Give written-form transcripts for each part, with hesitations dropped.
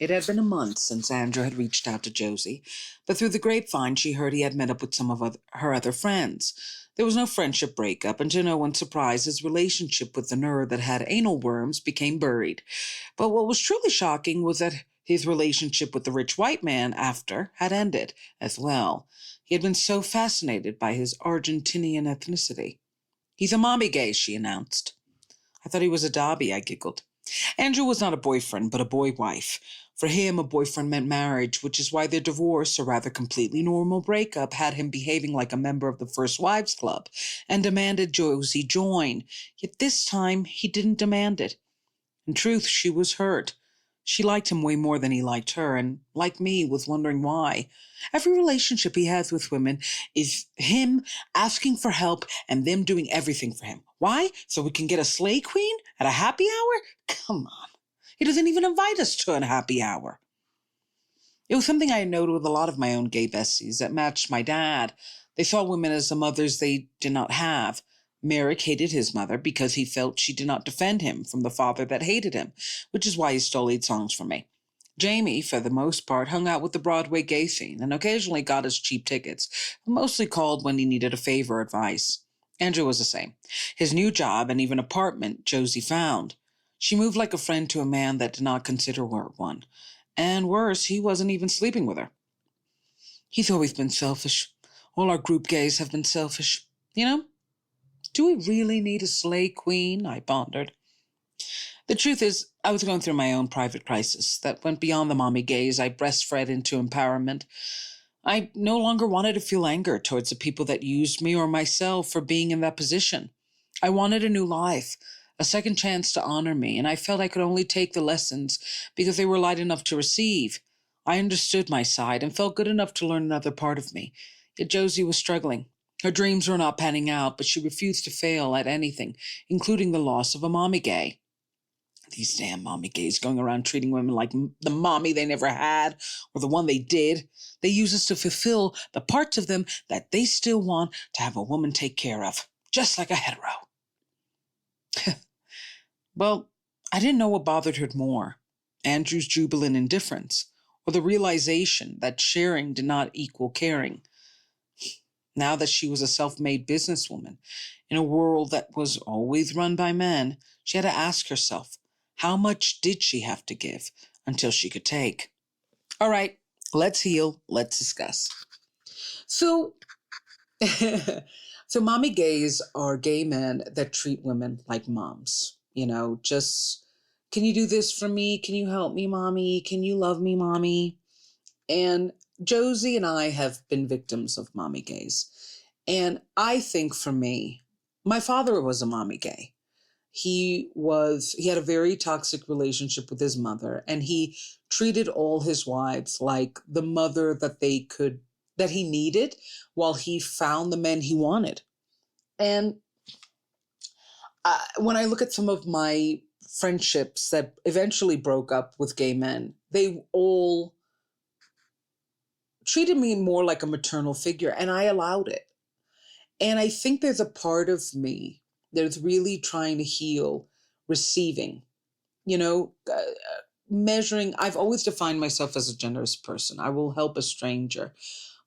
It had been a month since Andrew had reached out to Josie, but through the grapevine she heard he had met up with some of her other friends. There was no friendship breakup, and to no one's surprise, his relationship with the nerd that had anal worms became buried. But what was truly shocking was that his relationship with the rich white man after had ended as well. He had been so fascinated by his Argentinian ethnicity. "He's a mommy gay," she announced. "I thought he was a Dobby," I giggled. Andrew was not a boyfriend, but a boy-wife. For him, a boyfriend meant marriage, which is why their divorce, or rather completely normal breakup, had him behaving like a member of the First Wives Club and demanded Josie join. Yet this time, he didn't demand it. In truth, she was hurt. She liked him way more than he liked her, and, like me, was wondering why. Every relationship he has with women is him asking for help and them doing everything for him. Why? So we can get a slay queen at a happy hour? Come on. He doesn't even invite us to a happy hour. It was something I had noted with a lot of my own gay besties that matched my dad. They saw women as the mothers they did not have. Merrick hated his mother because he felt she did not defend him from the father that hated him, which is why he stole lead songs from me. Jamie, for the most part, hung out with the Broadway gay scene and occasionally got us cheap tickets, but mostly called when he needed a favor or advice. Andrew was the same. His new job and even apartment Josie found. She moved like a friend to a man that did not consider her one. And worse, he wasn't even sleeping with her. "He's always been selfish. All our group gays have been selfish. You know? Do we really need a slay queen?" I pondered. The truth is, I was going through my own private crisis that went beyond the mommy gaze I breastfed into empowerment. I no longer wanted to feel anger towards the people that used me or myself for being in that position. I wanted a new life, a second chance to honor me, and I felt I could only take the lessons because they were light enough to receive. I understood my side and felt good enough to learn another part of me. Yet Josie was struggling. Her dreams were not panning out, but she refused to fail at anything, including the loss of a mommy gay. These damn mommy gays going around treating women like the mommy they never had or the one they did. They use us to fulfill the parts of them that they still want to have a woman take care of, just like a hetero. Well, I didn't know what bothered her more, Andrew's jubilant indifference, or the realization that sharing did not equal caring. Now that she was a self-made businesswoman in a world that was always run by men, she had to ask herself, how much did she have to give until she could take? All right, let's heal. Let's discuss. So, so mommy gays are gay men that treat women like moms. Just, can you do this for me? Can you help me, mommy? Can you love me, mommy? And Josie and I have been victims of mommy gays. And I think for me, my father was a mommy gay. He had a very toxic relationship with his mother, and he treated all his wives like the mother that he needed while he found the men he wanted. And when I look at some of my friendships that eventually broke up with gay men, they all treated me more like a maternal figure, and I allowed it. And I think there's a part of me that's really trying to heal receiving, measuring. I've always defined myself as a generous person. I will help a stranger,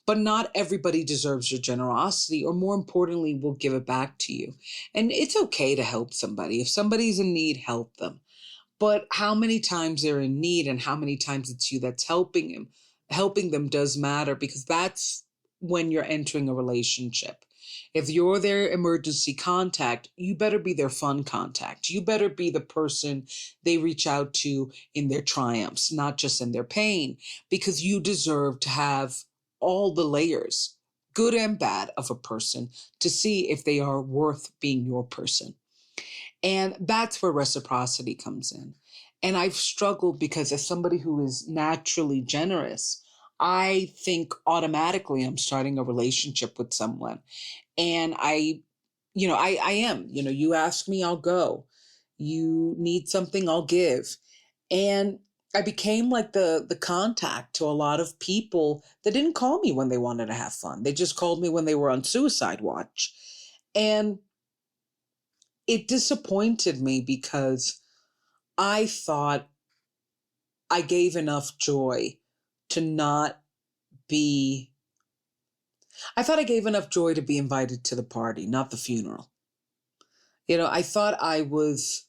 but not everybody deserves your generosity, or more importantly, will give it back to you. And it's okay to help somebody. If somebody's in need, help them. But how many times they're in need and how many times it's you that's helping them does matter, because that's when you're entering a relationship. If you're their emergency contact, you better be their fun contact. You better be the person they reach out to in their triumphs, not just in their pain, because you deserve to have all the layers, good and bad, of a person to see if they are worth being your person. And that's where reciprocity comes in. And I've struggled because as somebody who is naturally generous, I think automatically I'm starting a relationship with someone. And I am, you ask me, I'll go. You need something, I'll give. And I became like the contact to a lot of people that didn't call me when they wanted to have fun. They just called me when they were on suicide watch. And it disappointed me because I thought I gave enough joy to not be, I thought I gave enough joy to be invited to the party, not the funeral. I thought I was,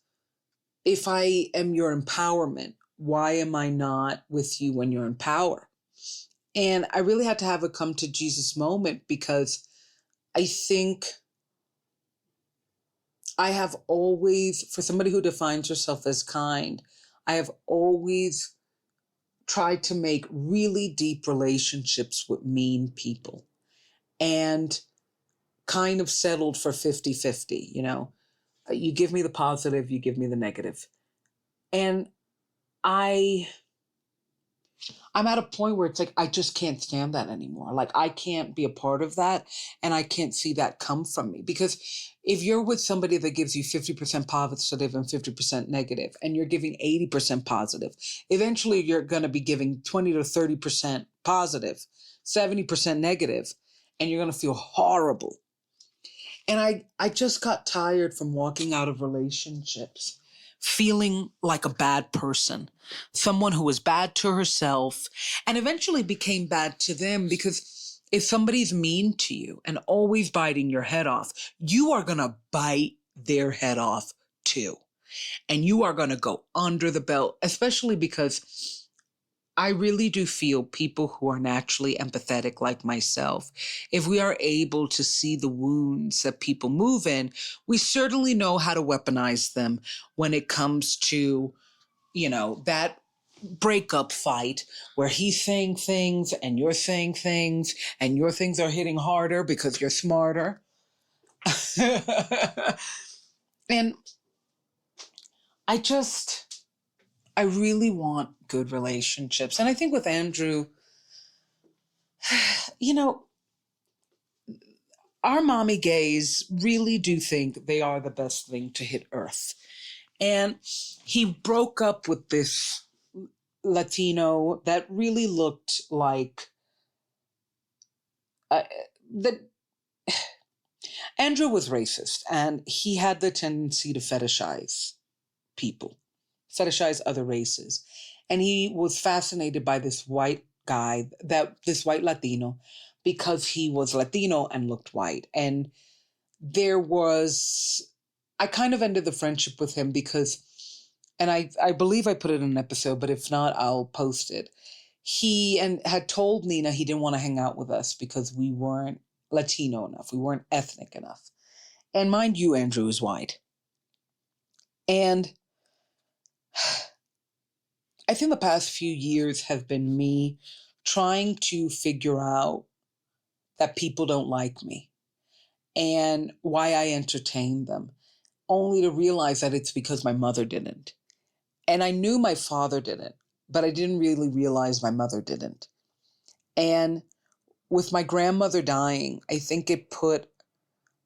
if I am your empowerment, why am I not with you when you're in power? And I really had to have a come to Jesus moment, because I think I have always, for somebody who defines herself as kind, I have always tried to make really deep relationships with mean people, and kind of settled for 50-50. You give me the positive, you give me the negative. And I I'm at a point where it's like, I just can't stand that anymore. Like, I can't be a part of that, and I can't see that come from me. Because if you're with somebody that gives you 50% positive and 50% negative, and you're giving 80% positive, eventually you're going to be giving 20 to 30% positive, 70% negative, and you're going to feel horrible. And I just got tired from walking out of relationships feeling like a bad person, someone who was bad to herself and eventually became bad to them. Because if somebody's mean to you and always biting your head off, you are going to bite their head off too. And you are going to go under the belt, especially because I really do feel people who are naturally empathetic like myself, if we are able to see the wounds that people move in, we certainly know how to weaponize them when it comes to, that breakup fight where he's saying things and you're saying things and your things are hitting harder because you're smarter. And I really want good relationships. And I think with Andrew, you know, our mommy gays really do think they are the best thing to hit Earth. And he broke up with this Latino that really looked like that. Andrew was racist, and he had the tendency to fetishize people, fetishize other races. And he was fascinated by this white guy, this white Latino, because he was Latino and looked white. And I kind of ended the friendship with him because, and I believe I put it in an episode, but if not, I'll post it. He had told Nina he didn't want to hang out with us because we weren't Latino enough. We weren't ethnic enough. And mind you, Andrew is white. And I think the past few years have been me trying to figure out that people don't like me and why I entertain them, only to realize that it's because my mother didn't. And I knew my father didn't, but I didn't really realize my mother didn't. And with my grandmother dying, I think it put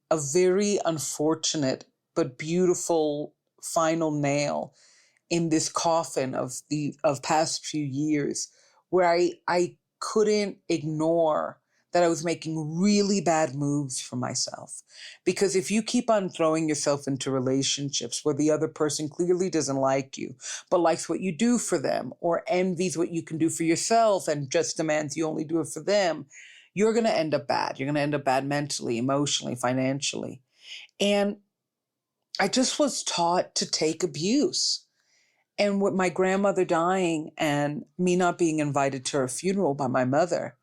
a very unfortunate but beautiful final nail in this coffin of past few years, where I couldn't ignore that I was making really bad moves for myself. Because if you keep on throwing yourself into relationships where the other person clearly doesn't like you, but likes what you do for them, or envies what you can do for yourself and just demands you only do it for them, you're going to end up bad. You're going to end up bad mentally, emotionally, financially. And I just was taught to take abuse. And with my grandmother dying and me not being invited to her funeral by my mother,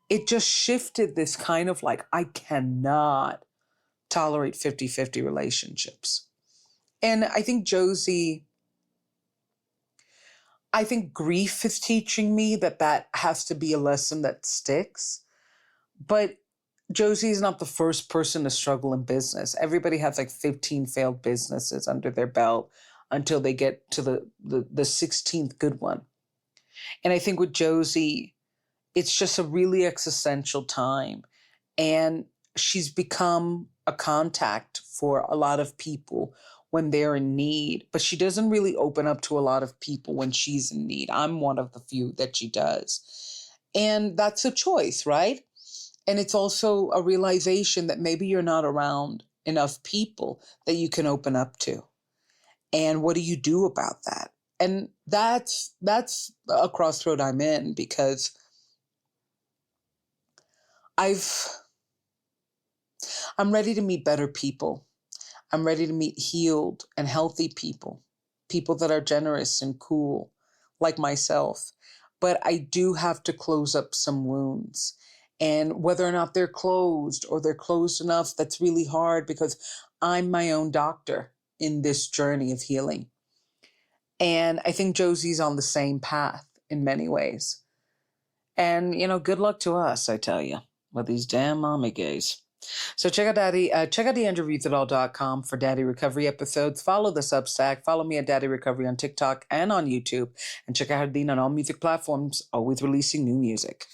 it just shifted this kind of like, I cannot tolerate 50-50 relationships. And I think I think grief is teaching me that has to be a lesson that sticks. But Josie is not the first person to struggle in business. Everybody has like 15 failed businesses under their belt until they get to the 16th good one. And I think with Josie, it's just a really existential time. And she's become a contact for a lot of people when they're in need, but she doesn't really open up to a lot of people when she's in need. I'm one of the few that she does. And that's a choice, right? And it's also a realization that maybe you're not around enough people that you can open up to. And what do you do about that? And that's a crossroad I'm in, because I've I'm ready to meet better people. I'm ready to meet healed and healthy people, people that are generous and cool, like myself. But I do have to close up some wounds. And whether or not they're closed or they're closed enough, that's really hard, because I'm my own doctor in this journey of healing. And I think Josie's on the same path in many ways. And, good luck to us, I tell you, with these damn mommy gays. So check out theandrewreadsitall.com for Daddy Recovery episodes. Follow the Substack. Follow me at Daddy Recovery on TikTok and on YouTube. And check out Hardin on all music platforms, always releasing new music.